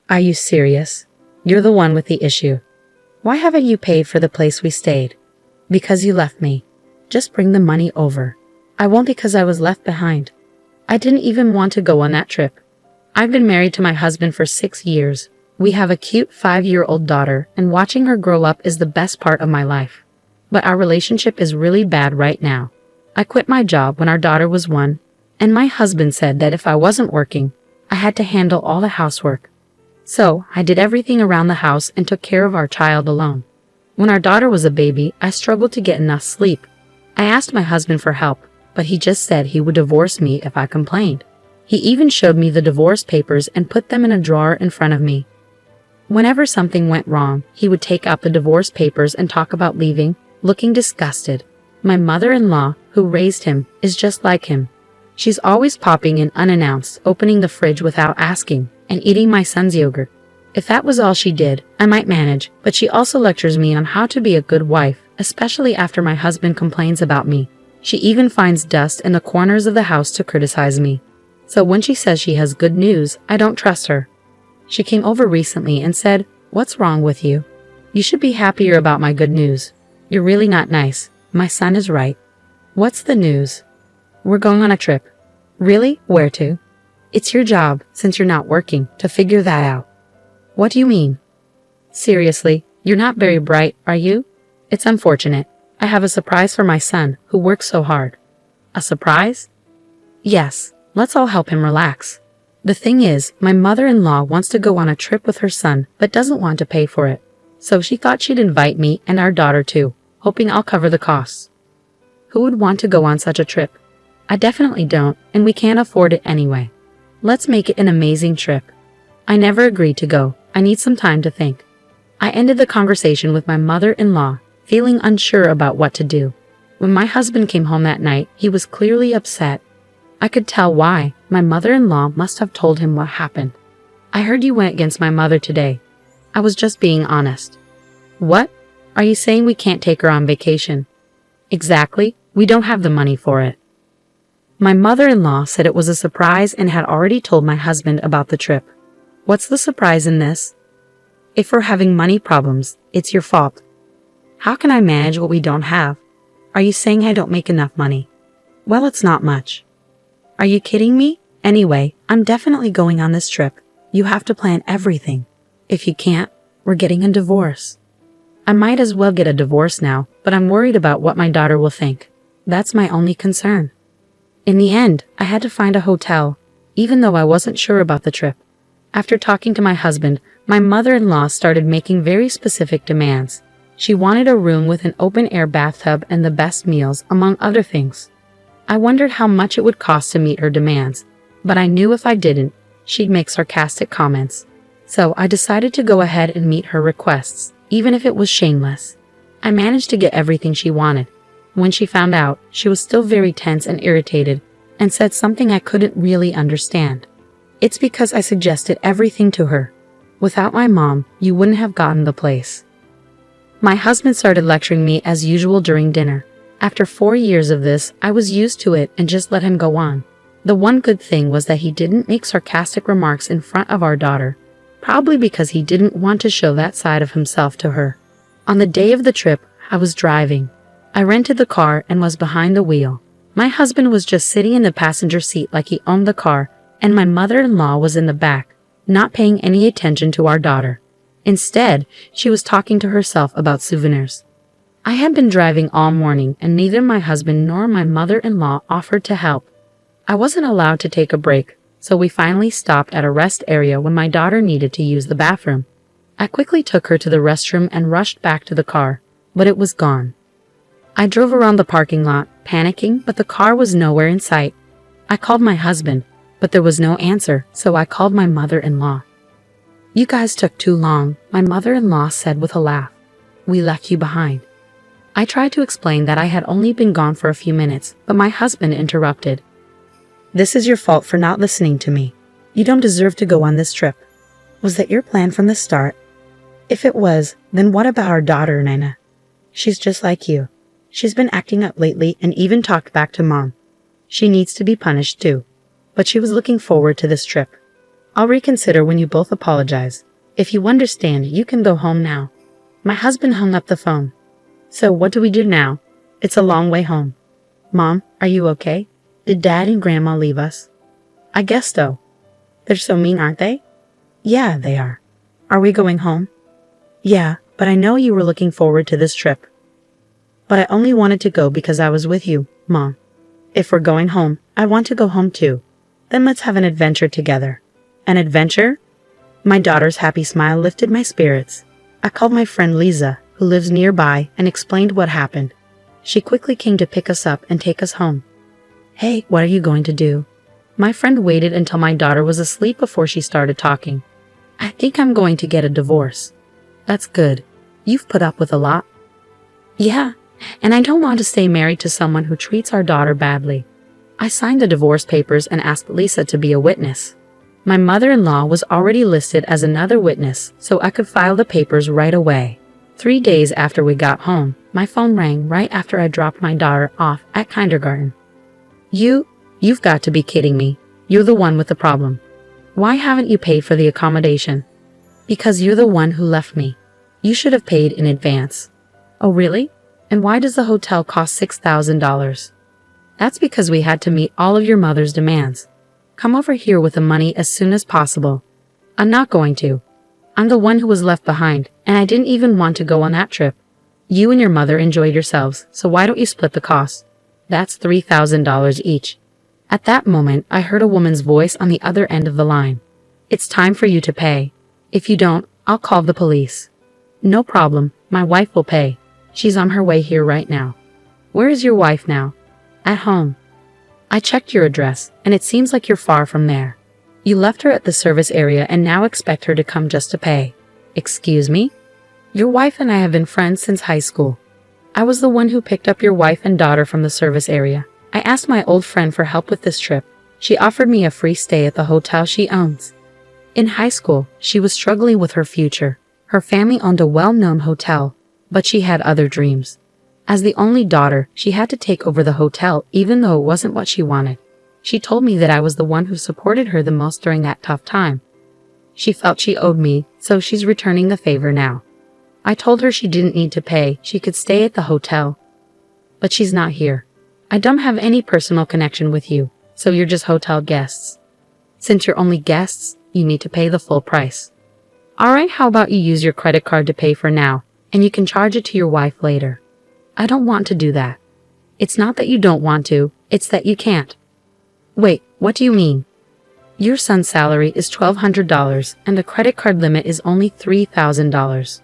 Are you serious? You're the one with the issue. Why haven't you paid for the place we stayed? Because you left me. Just bring the money over. I won't because I was left behind. I didn't even want to go on that trip. I've been married to my husband for 6 years. We have a cute 5-year-old daughter, and watching her grow up is the best part of my life. But our relationship is really bad right now. I quit my job when our daughter was 1, and my husband said that if I wasn't working, I had to handle all the housework. So, I did everything around the house and took care of our child alone. When our daughter was a baby, I struggled to get enough sleep. I asked my husband for help, but he just said he would divorce me if I complained. He even showed me the divorce papers and put them in a drawer in front of me. Whenever something went wrong, he would take out the divorce papers and talk about leaving, looking disgusted. My mother-in-law, who raised him, is just like him. She's always popping in unannounced, opening the fridge without asking, and eating my son's yogurt. If that was all she did, I might manage, but she also lectures me on how to be a good wife, especially after my husband complains about me. She even finds dust in the corners of the house to criticize me. So when she says she has good news, I don't trust her. She came over recently and said, "What's wrong with you? You should be happier about my good news. You're really not nice. My son is right." "What's the news?" "We're going on a trip." "Really? Where to?" "It's your job, since you're not working, to figure that out." "What do you mean?" "Seriously, you're not very bright, are you?" "It's unfortunate. I have a surprise for my son, who works so hard." "A surprise?" "Yes, let's all help him relax. The thing is, my mother-in-law wants to go on a trip with her son, but doesn't want to pay for it. So she thought she'd invite me and our daughter too, hoping I'll cover the costs." "Who would want to go on such a trip?" "I definitely don't, and we can't afford it anyway. Let's make it an amazing trip." I never agreed to go. I need some time to think. I ended the conversation with my mother-in-law, feeling unsure about what to do. When my husband came home that night, he was clearly upset. I could tell why. My mother-in-law must have told him what happened. "I heard you went against my mother today." "I was just being honest." "What? Are you saying we can't take her on vacation?" "Exactly. We don't have the money for it." My mother-in-law said it was a surprise and had already told my husband about the trip. "What's the surprise in this?" "If we're having money problems, it's your fault." "How can I manage what we don't have?" "Are you saying I don't make enough money?" "Well, it's not much." "Are you kidding me? Anyway, I'm definitely going on this trip. You have to plan everything. If you can't, we're getting a divorce." I might as well get a divorce now, but I'm worried about what my daughter will think. That's my only concern. In the end, I had to find a hotel, even though I wasn't sure about the trip. After talking to my husband, my mother-in-law started making very specific demands. She wanted a room with an open-air bathtub and the best meals, among other things. I wondered how much it would cost to meet her demands, but I knew if I didn't, she'd make sarcastic comments. So I decided to go ahead and meet her requests, even if it was shameless. I managed to get everything she wanted. When she found out, she was still very tense and irritated, and said something I couldn't really understand. "It's because I suggested everything to her. Without my mom, you wouldn't have gotten the place." My husband started lecturing me as usual during dinner. After 4 years of this, I was used to it and just let him go on. The one good thing was that he didn't make sarcastic remarks in front of our daughter, probably because he didn't want to show that side of himself to her. On the day of the trip, I was driving. I rented the car and was behind the wheel. My husband was just sitting in the passenger seat like he owned the car, and my mother-in-law was in the back, not paying any attention to our daughter. Instead, she was talking to herself about souvenirs. I had been driving all morning, and neither my husband nor my mother-in-law offered to help. I wasn't allowed to take a break, so we finally stopped at a rest area when my daughter needed to use the bathroom. I quickly took her to the restroom and rushed back to the car, but it was gone. I drove around the parking lot, panicking, but the car was nowhere in sight. I called my husband, but there was no answer, so I called my mother-in-law. "You guys took too long," my mother-in-law said with a laugh. "We left you behind." I tried to explain that I had only been gone for a few minutes, but my husband interrupted. "This is your fault for not listening to me. You don't deserve to go on this trip. Was that your plan from the start? If it was, then what about our daughter, Nina? She's just like you. She's been acting up lately and even talked back to Mom. She needs to be punished too. But she was looking forward to this trip." I'll reconsider when you both apologize. If you understand, you can go home now. My husband hung up the phone. So what do we do now? It's a long way home. Mom, are you okay? Did Dad and Grandma leave us? I guess so. They're so mean, aren't they? Yeah, they are. Are we going home? Yeah, but I know you were looking forward to this trip. But I only wanted to go because I was with you, Mom. If we're going home, I want to go home too. Then let's have an adventure together. An adventure? My daughter's happy smile lifted my spirits. I called my friend Lisa, who lives nearby, and explained what happened. She quickly came to pick us up and take us home. Hey, what are you going to do? My friend waited until my daughter was asleep before she started talking. I think I'm going to get a divorce. That's good. You've put up with a lot. Yeah, and I don't want to stay married to someone who treats our daughter badly. I signed the divorce papers and asked Lisa to be a witness. My mother-in-law was already listed as another witness, so I could file the papers right away. 3 days after we got home, my phone rang right after I dropped my daughter off at kindergarten. You've got to be kidding me. You're the one with the problem. Why haven't you paid for the accommodation? Because you're the one who left me. You should have paid in advance. Oh really? And why does the hotel cost $6,000? That's because we had to meet all of your mother's demands. Come over here with the money as soon as possible. I'm not going to. I'm the one who was left behind, and I didn't even want to go on that trip. You and your mother enjoyed yourselves, so why don't you split the cost? That's $3,000 each. At that moment, I heard a woman's voice on the other end of the line. It's time for you to pay. If you don't, I'll call the police. No problem, my wife will pay. She's on her way here right now. Where is your wife now? At home. I checked your address, and it seems like you're far from there. You left her at the service area and now expect her to come just to pay. Excuse me? Your wife and I have been friends since high school. I was the one who picked up your wife and daughter from the service area. I asked my old friend for help with this trip. She offered me a free stay at the hotel she owns. In high school, she was struggling with her future. Her family owned a well-known hotel, but she had other dreams. As the only daughter, she had to take over the hotel even though it wasn't what she wanted. She told me that I was the one who supported her the most during that tough time. She felt she owed me, so she's returning the favor now. I told her she didn't need to pay, she could stay at the hotel. But she's not here. I don't have any personal connection with you, so you're just hotel guests. Since you're only guests, you need to pay the full price. Alright, how about you use your credit card to pay for now, and you can charge it to your wife later. I don't want to do that. It's not that you don't want to, it's that you can't. Wait, what do you mean? Your son's salary is $1,200 and the credit card limit is only $3,000.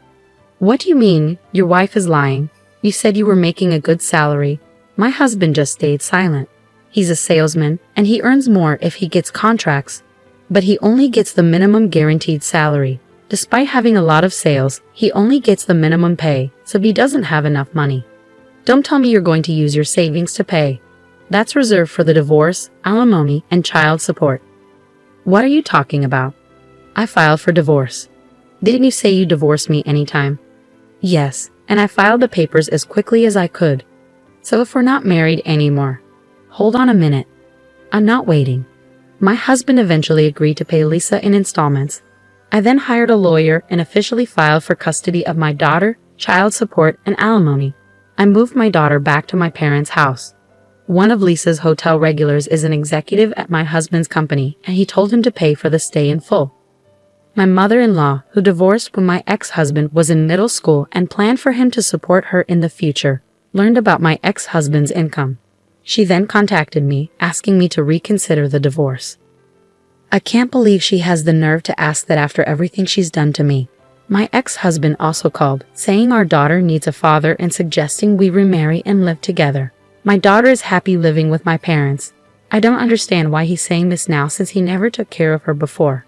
What do you mean, your wife is lying? You said you were making a good salary. My husband just stayed silent. He's a salesman and he earns more if he gets contracts, but he only gets the minimum guaranteed salary. Despite having a lot of sales, he only gets the minimum pay, so he doesn't have enough money. Don't tell me you're going to use your savings to pay. That's reserved for the divorce, alimony, and child support. What are you talking about? I filed for divorce. Didn't you say you divorced me anytime? Yes, and I filed the papers as quickly as I could. So if we're not married anymore. Hold on a minute. I'm not waiting. My husband eventually agreed to pay Lisa in installments. I then hired a lawyer and officially filed for custody of my daughter, child support, and alimony. I moved my daughter back to my parents' house. One of Lisa's hotel regulars is an executive at my husband's company, and he told him to pay for the stay in full. My mother-in-law, who divorced when my ex-husband was in middle school and planned for him to support her in the future, learned about my ex-husband's income. She then contacted me, asking me to reconsider the divorce. I can't believe she has the nerve to ask that after everything she's done to me. My ex-husband also called, saying our daughter needs a father and suggesting we remarry and live together. My daughter is happy living with my parents. I don't understand why he's saying this now since he never took care of her before.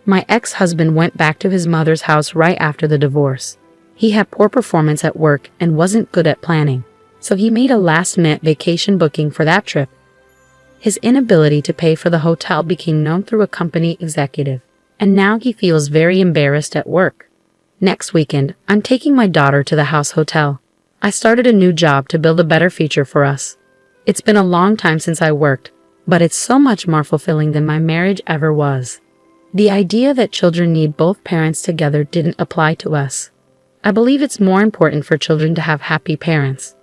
My ex-husband went back to his mother's house right after the divorce. He had poor performance at work and wasn't good at planning, so he made a last-minute vacation booking for that trip. His inability to pay for the hotel became known through a company executive, and now he feels very embarrassed at work. Next weekend, I'm taking my daughter to the house hotel. I started a new job to build a better future for us. It's been a long time since I worked, but it's so much more fulfilling than my marriage ever was. The idea that children need both parents together didn't apply to us. I believe it's more important for children to have happy parents.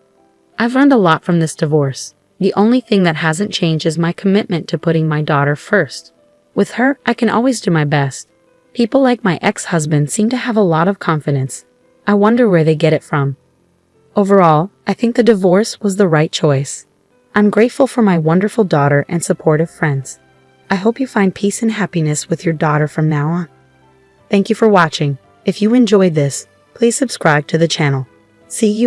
I've learned a lot from this divorce. The only thing that hasn't changed is my commitment to putting my daughter first. With her, I can always do my best. People like my ex-husband seem to have a lot of confidence. I wonder where they get it from. Overall, I think the divorce was the right choice. I'm grateful for my wonderful daughter and supportive friends. I hope you find peace and happiness with your daughter from now on. Thank you for watching. If you enjoyed this, please subscribe to the channel. See you.